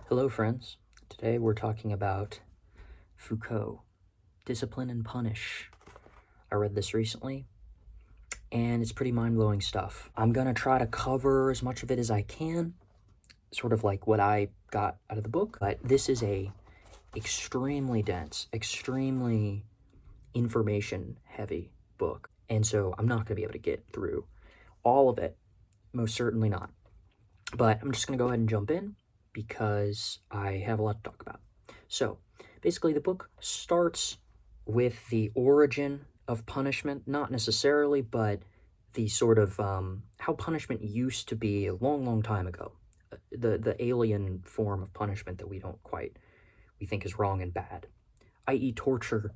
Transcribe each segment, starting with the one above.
Hello, friends. Today we're talking about Foucault, Discipline and Punish. I read this recently, and it's pretty mind-blowing stuff. I'm gonna try to cover as much of it as I can, sort of like what I got out of the book, but this is a extremely dense, extremely information-heavy book, and so I'm not gonna be able to get through all of it, most certainly not. But I'm just gonna go ahead and jump in, because I have a lot to talk about. So, basically, the book starts with the origin of punishment, not necessarily, but the sort of how punishment used to be a long, long time ago. The alien form of punishment that we think is wrong and bad, i.e., torture,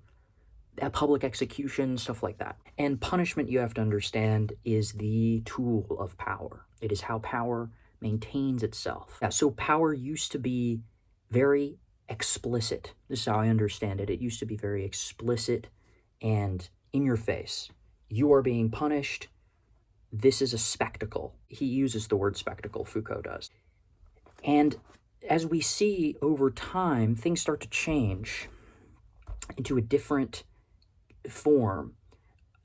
public execution, stuff like that. And punishment, you have to understand, is the tool of power. It is how power maintains itself. Yeah, so power used to be very explicit. This is how I understand it. It used to be very explicit and in your face. You are being punished. This is a spectacle. He uses the word spectacle, Foucault does. And as we see over time, things start to change into a different form.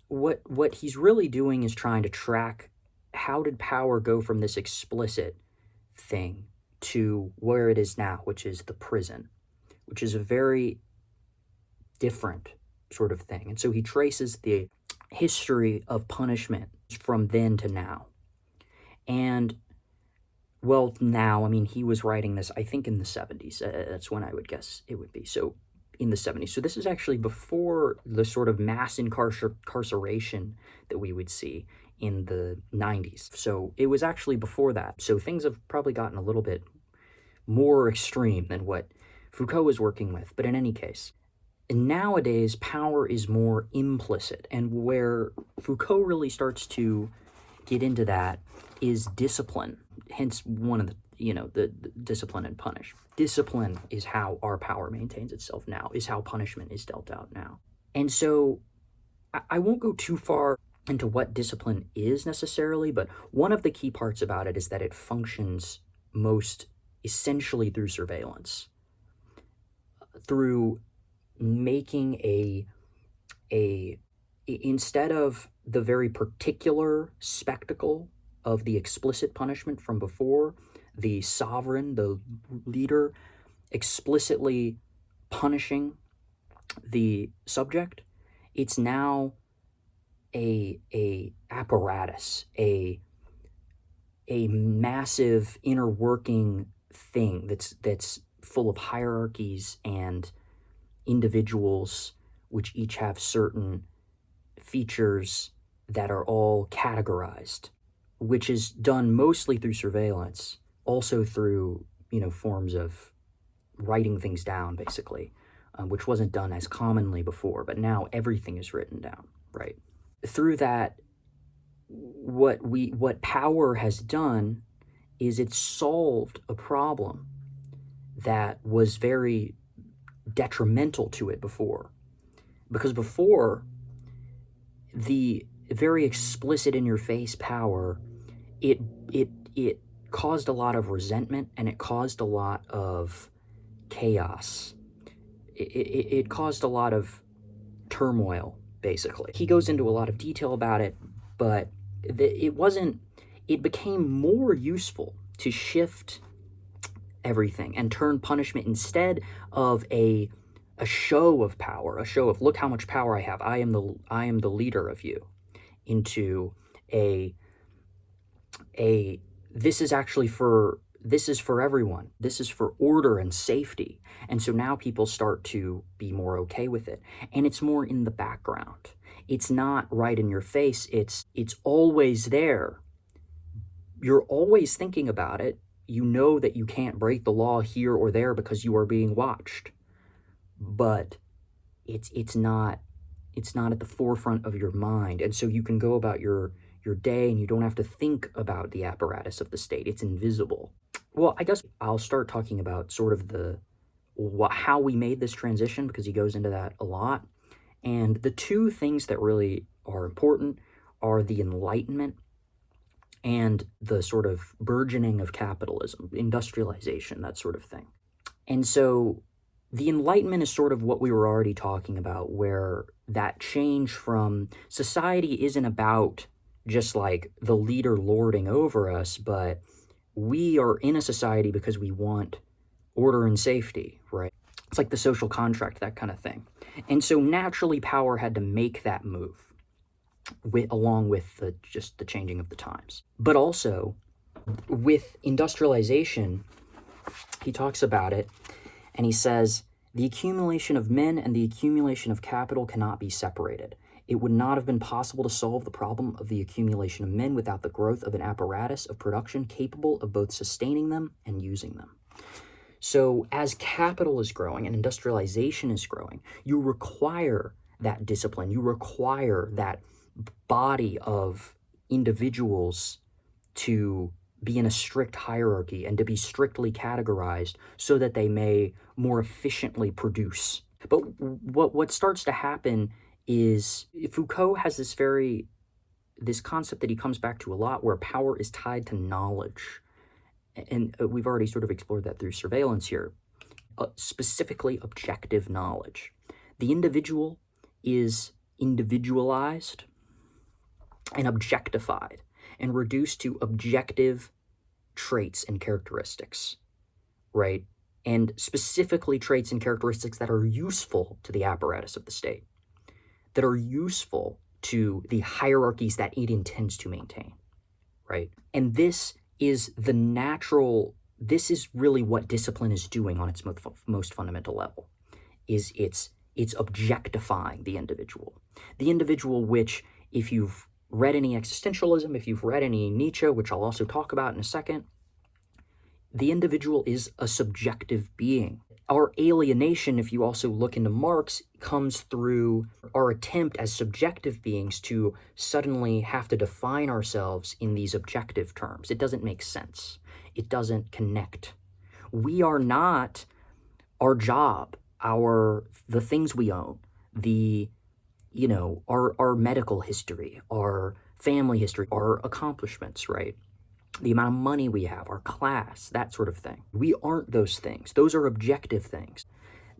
What he's really doing is trying to track how did power go from this explicit thing to where it is now, which is the prison, which is a very different sort of thing. And so he traces the history of punishment from then to now. And, well, now, I mean, he was writing this, I think, in the 70s. That's when I would guess it would be. So in the 70s. So this is actually before the sort of mass incarceration that we would see in the 90s. So it was actually before that. So things have probably gotten a little bit more extreme than what Foucault was working with. But in any case, nowadays, power is more implicit. And where Foucault really starts to get into that is discipline. Hence one of the discipline and punish. Discipline is how our power maintains itself now, is how punishment is dealt out now. And so I won't go too far into what discipline is necessarily, but one of the key parts about it is that it functions most essentially through surveillance, through making instead of the very particular spectacle of the explicit punishment from before, the sovereign, the leader, explicitly punishing the subject, it's now a apparatus, a massive inner working thing that's full of hierarchies and individuals, which each have certain features that are all categorized, which is done mostly through surveillance, also through, forms of writing things down, basically, which wasn't done as commonly before, but now everything is written down, right? Through that, what power has done is it's solved a problem that was very detrimental to it before. Because before, the very explicit in-your-face power, it caused a lot of resentment, and it caused a lot of chaos. It caused a lot of turmoil, basically. He goes into a lot of detail about it, but it became more useful to shift everything and turn punishment, instead of a show of power, a show of, look how much power I have, I am the leader of you, into this is for everyone. This is for order and safety. And so now people start to be more okay with it. And it's more in the background. It's not right in your face. It's always there. You're always thinking about it. You know that you can't break the law here or there because you are being watched. But it's not at the forefront of your mind. And so you can go about your day, and you don't have to think about the apparatus of the state. It's invisible. Well, I guess I'll start talking about sort of how we made this transition, because he goes into that a lot. And the two things that really are important are the Enlightenment and the sort of burgeoning of capitalism, industrialization, that sort of thing. And so the Enlightenment is sort of what we were already talking about, where that change from society isn't about just like the leader lording over us, but we are in a society because we want order and safety, right? It's like the social contract, that kind of thing. And so naturally power had to make that move along with just the changing of the times. But also with industrialization, he talks about it and he says, the accumulation of men and the accumulation of capital cannot be separated. It would not have been possible to solve the problem of the accumulation of men without the growth of an apparatus of production capable of both sustaining them and using them. So as capital is growing and industrialization is growing, you require that discipline. You require that body of individuals to be in a strict hierarchy and to be strictly categorized so that they may more efficiently produce. But what starts to happen is Foucault has this concept that he comes back to a lot, where power is tied to knowledge. And we've already sort of explored that through surveillance here, specifically objective knowledge. The individual is individualized and objectified and reduced to objective traits and characteristics, right? And specifically traits and characteristics that are useful to the apparatus of the state, that are useful to the hierarchies that it intends to maintain, right? And this is really what discipline is doing on its most fundamental level, is it's objectifying the individual, which, if you've read any existentialism, if you've read any Nietzsche, which I'll also talk about in a second, the individual is a subjective being. Our alienation, if you also look into Marx, comes through our attempt as subjective beings to suddenly have to define ourselves in these objective terms. It doesn't make sense. It doesn't connect. We are not our job, the things we own, our medical history, our family history, our accomplishments, right? The amount of money we have, our class, that sort of thing. We aren't those things. Those are objective things.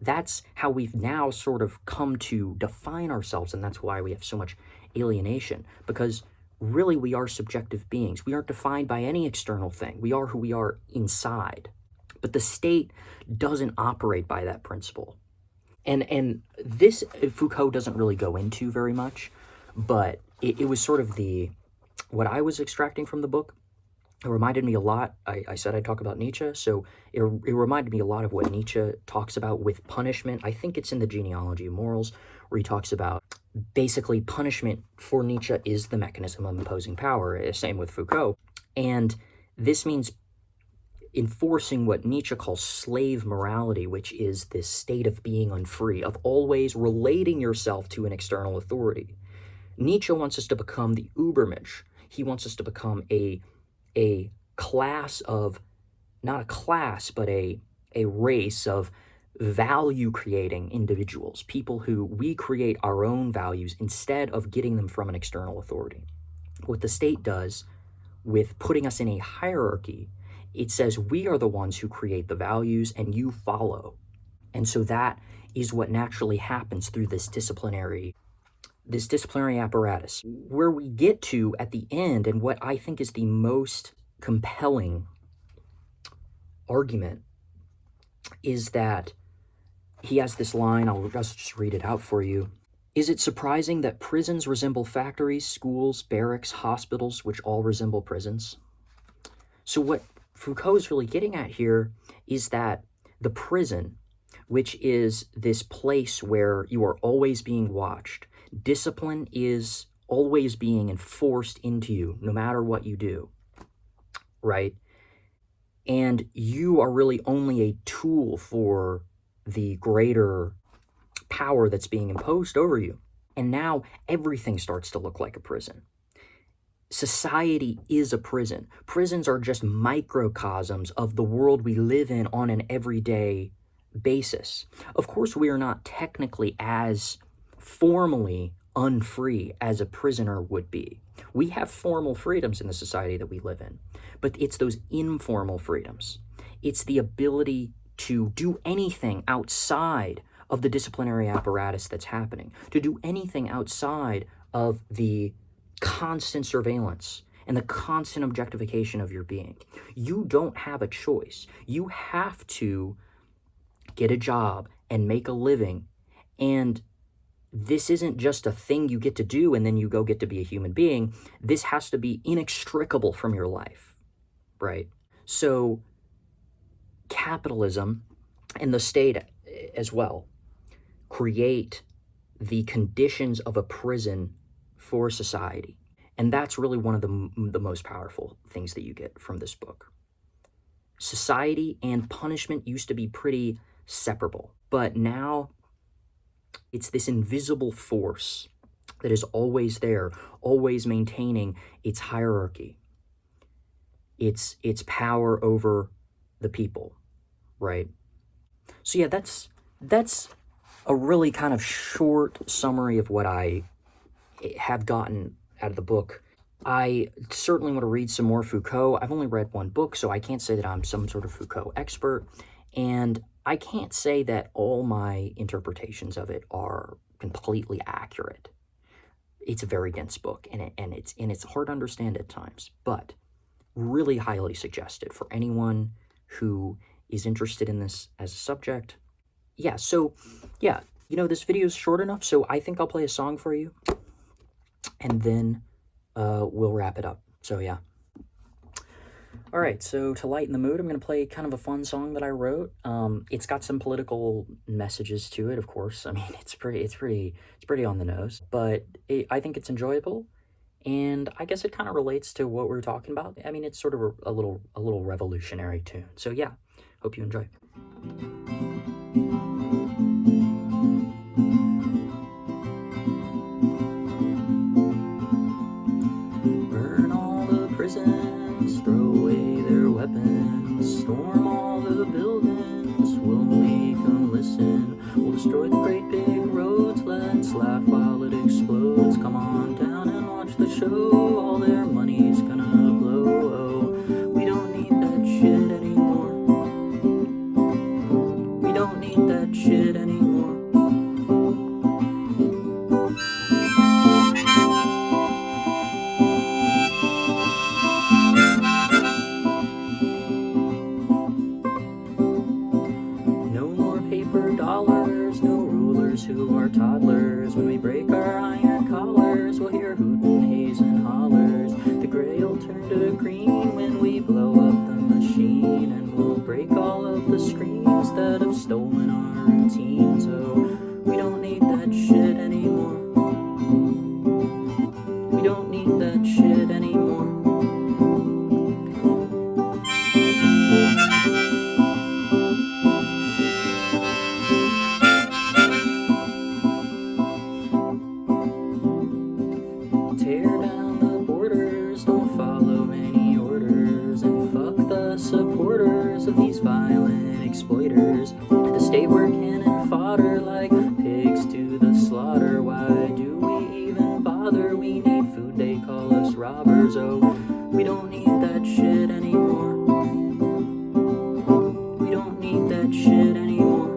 That's how we've now sort of come to define ourselves, and that's why we have so much alienation, because really we are subjective beings. We aren't defined by any external thing. We are who we are inside. But the state doesn't operate by that principle. And this Foucault doesn't really go into very much, but it was sort of what I was extracting from the book. It reminded me a lot, I said I'd talk about Nietzsche, so it reminded me a lot of what Nietzsche talks about with punishment. I think it's in the Genealogy of Morals, where he talks about basically punishment for Nietzsche is the mechanism of imposing power, same with Foucault. And this means enforcing what Nietzsche calls slave morality, which is this state of being unfree, of always relating yourself to an external authority. Nietzsche wants us to become the Übermensch. He wants us to become a class of, not a class, but a race of value-creating individuals, people who we create our own values instead of getting them from an external authority. What the state does with putting us in a hierarchy, it says we are the ones who create the values and you follow. And so that is what naturally happens through this disciplinary apparatus. Where we get to at the end, and what I think is the most compelling argument, is that he has this line, I'll just read it out for you. Is it surprising that prisons resemble factories, schools, barracks, hospitals, which all resemble prisons? So what Foucault is really getting at here is that the prison, which is this place where you are always being watched, discipline is always being enforced into you, no matter what you do, right? And you are really only a tool for the greater power that's being imposed over you. And now everything starts to look like a prison. Society is a prison. Prisons are just microcosms of the world we live in on an everyday basis. Of course, we are not technically as formally unfree as a prisoner would be. We have formal freedoms in the society that we live in, but it's those informal freedoms. It's the ability to do anything outside of the disciplinary apparatus that's happening, to do anything outside of the constant surveillance and the constant objectification of your being. You don't have a choice. You have to get a job and make a living, and this isn't just a thing you get to do and then you go get to be a human being. This has to be inextricable from your life, right? So capitalism and the state as well create the conditions of a prison for society. And that's really one of the most powerful things that you get from this book. Society and punishment used to be pretty separable, but now it's this invisible force that is always there, always maintaining its hierarchy, its power over the people, right? So yeah, that's a really kind of short summary of what I have gotten out of the book. I certainly want to read some more Foucault. I've only read one book, so I can't say that I'm some sort of Foucault expert, and I can't say that all my interpretations of it are completely accurate. It's a very dense book, and it's hard to understand at times, but really highly suggested for anyone who is interested in this as a subject. Yeah, so, yeah, this video is short enough, so I think I'll play a song for you, and then we'll wrap it up. So, yeah. All right, so to lighten the mood, I'm going to play kind of a fun song that I wrote. It's got some political messages to it, of course. I mean, it's pretty on the nose, but I think it's enjoyable, and I guess it kind of relates to what we're talking about. I mean, it's sort of a little revolutionary tune. So yeah, hope you enjoy. Burn all the prisons, throw away their weapons, storm all the buildings, we'll make them listen. We'll destroy the great big roads, let's laugh while it explodes. Come on down and watch the show, all their money's gonna blow. Oh, we don't need that shit anymore. We don't need that shit anymore. No more paper dollars, no rulers who are toddlers. When we break our iron collars, we'll hear hootin', haze, and hollers. The gray'll turn to green when we blow up the machine, and we'll break all of the screens that have stolen our routines. Oh, we don't need that shit anymore. We don't need that shit anymore. Tear down the borders, don't follow any orders, and fuck the supporters of these violent exploiters. The state we're cannon fodder like pigs to the slaughter. Why do we even bother? We need food, they call us robbers. Oh, we don't need that shit anymore. We don't need that shit anymore.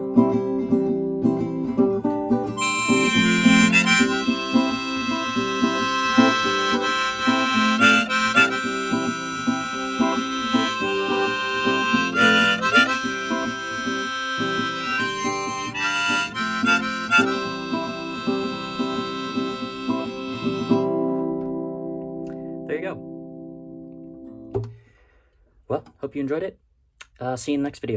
There you go. Well, hope you enjoyed it. See you in the next video.